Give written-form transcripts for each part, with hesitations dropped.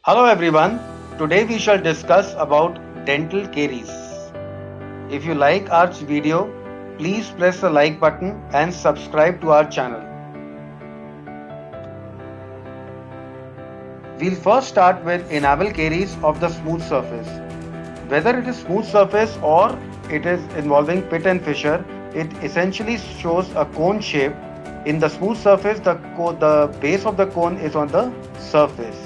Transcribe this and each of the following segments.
Hello everyone. Today we shall discuss about dental caries. If you like our video, please press the like button and subscribe to our channel. We'll first start with enamel caries of the smooth surface. Whether it is smooth surface or it is involving pit and fissure, it essentially shows a cone shape. In the smooth surface, the base of the cone is on the surface.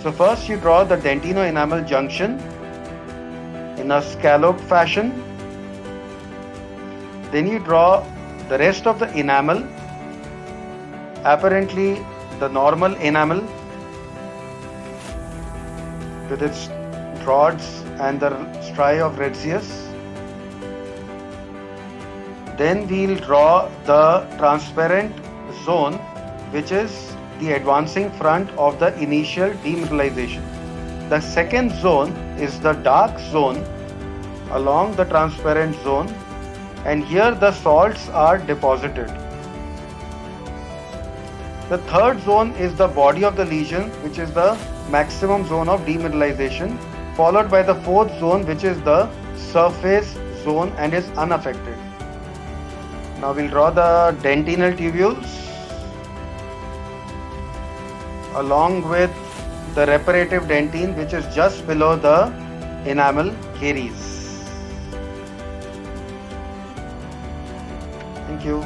So first you draw the dentino-enamel junction in a scalloped fashion. Then you draw the rest of the enamel, apparently the normal enamel with its rods and the striae of Retzius. Then we'll draw the transparent zone, which is the advancing front of the initial demineralization. The second zone is the dark zone along the transparent zone, and here the salts are deposited. The third zone is the body of the lesion, which is the maximum zone of demineralization, followed by the fourth zone, which is the surface zone and is unaffected. Now we'll draw the dentinal tubules along with the reparative dentine, which is just below the enamel caries. Thank you.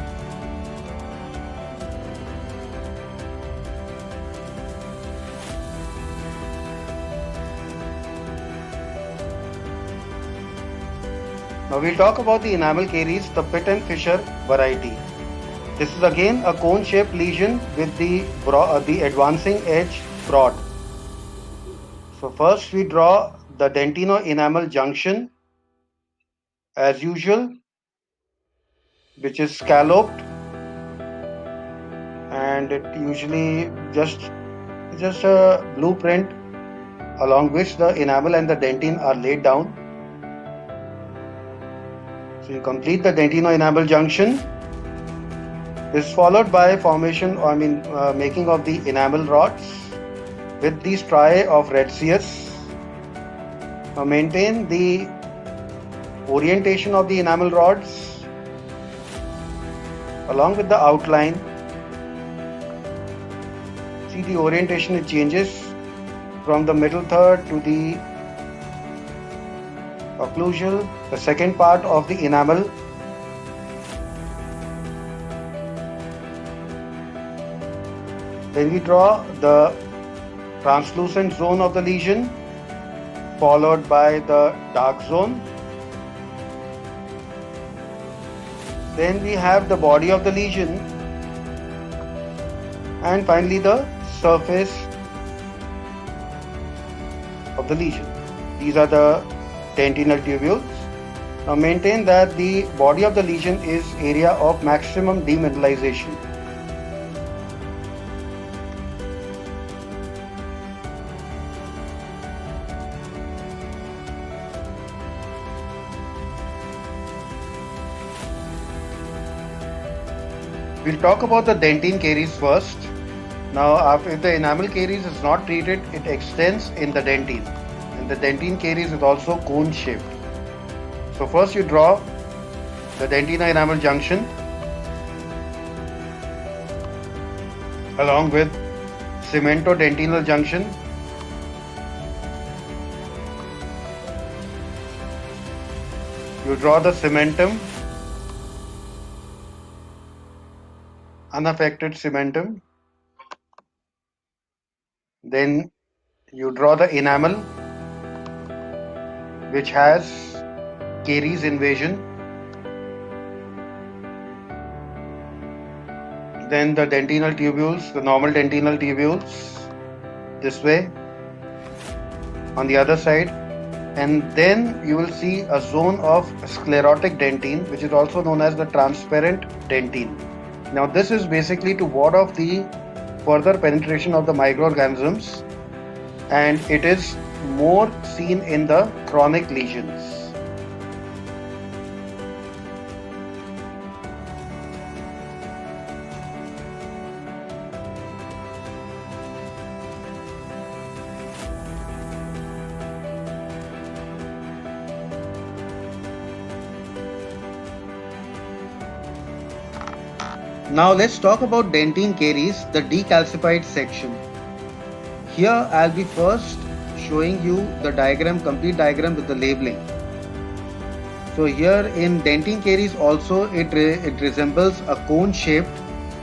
Now we'll talk about the enamel caries, the pit and fissure variety. This is again a cone-shaped lesion with the advancing edge broad. So first we draw the dentino-enamel junction as usual, which is scalloped, and it usually just a blueprint along which the enamel and the dentine are laid down. So you complete the dentino-enamel junction. This is followed by making of the enamel rods with the striae of Retzius. Now maintain the orientation of the enamel rods along with the outline. See the orientation, it changes from the middle third to the occlusal, the second part of the enamel. Then we draw the translucent zone of the lesion, followed by the dark zone. Then we have the body of the lesion, and finally the surface of the lesion. These are the dentinal tubules. Now maintain that the body of the lesion is area of maximum demineralization. We'll talk about the dentine caries first. Now, if the enamel caries is not treated, it extends in the dentine, and the dentine caries is also cone shaped. So first you draw the dentino-enamel junction along with cemento-dentinal junction. You draw the cementum, unaffected cementum. Then you draw the enamel, which has caries invasion. Then the dentinal tubules, the normal dentinal tubules, this way, on the other side. And then you will see a zone of sclerotic dentine, which is also known as the transparent dentine. Now this is basically to ward off the further penetration of the microorganisms, and it is more seen in the chronic lesions. Now let's talk about dentine caries, the decalcified section. Here I'll be first showing you the diagram, complete diagram with the labeling. So here in dentine caries also it resembles a cone shaped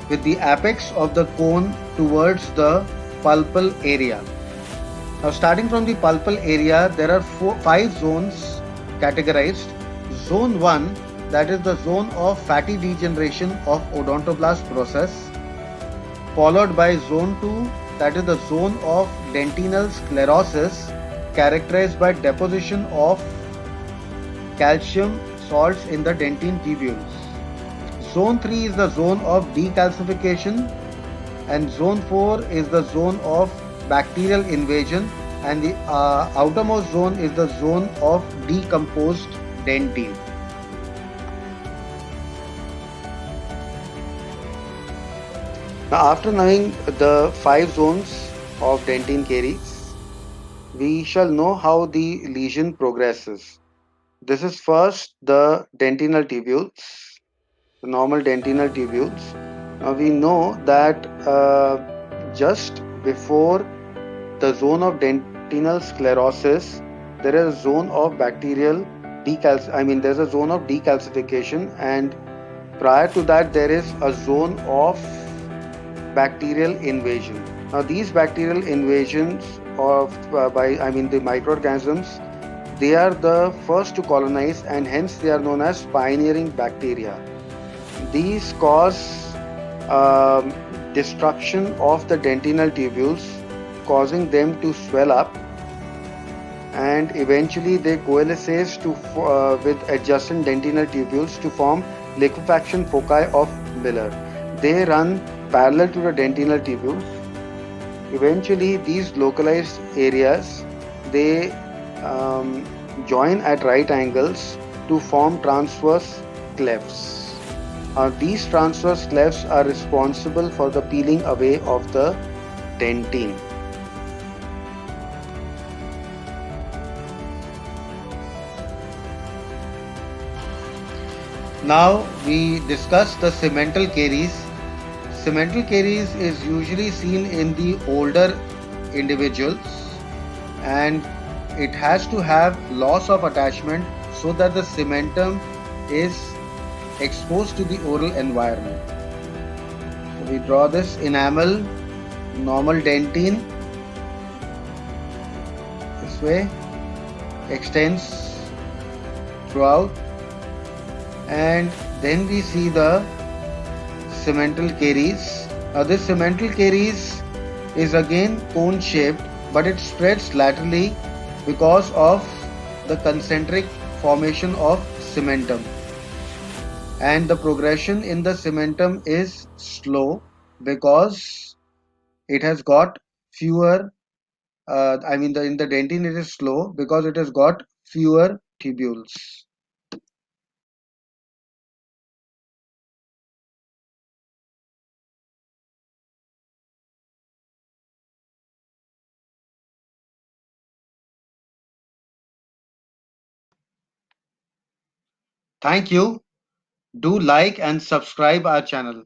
with the apex of the cone towards the pulpal area. Now starting from the pulpal area, there are five zones categorized. Zone 1, that is the zone of fatty degeneration of odontoblast process, followed by zone 2, that is the zone of dentinal sclerosis characterized by deposition of calcium salts in the dentine tubules. Zone 3 is the zone of decalcification, and zone 4 is the zone of bacterial invasion, and the outermost zone is the zone of decomposed dentine. Now, after knowing the five zones of dentine caries, we shall know how the lesion progresses. This is first the dentinal tubules, the normal dentinal tubules. Now we know that just before the zone of dentinal sclerosis, there is a zone of bacterial there's a zone of decalcification, and prior to that, there is a zone of bacterial invasion. Now, these bacterial invasions of the microorganisms, they are the first to colonize, and hence they are known as pioneering bacteria. These cause destruction of the dentinal tubules, causing them to swell up, and eventually they coalesce with adjacent dentinal tubules to form liquefaction foci of Miller. They run parallel to the dentinal tubules. Eventually, these localized areas, they join at right angles to form transverse clefts. These transverse clefts are responsible for the peeling away of the dentine. Now we discuss the cemental caries. Cemental caries is usually seen in the older individuals, and it has to have loss of attachment so that the cementum is exposed to the oral environment. So we draw this enamel, normal dentine, this way, extends throughout, and then we see the cemental caries. Now this cemental caries is again cone shaped, but it spreads laterally because of the concentric formation of cementum, and the progression in the cementum is slow because it has got fewer in the dentine it is slow because it has got fewer tubules. Thank you. Do like and subscribe our channel.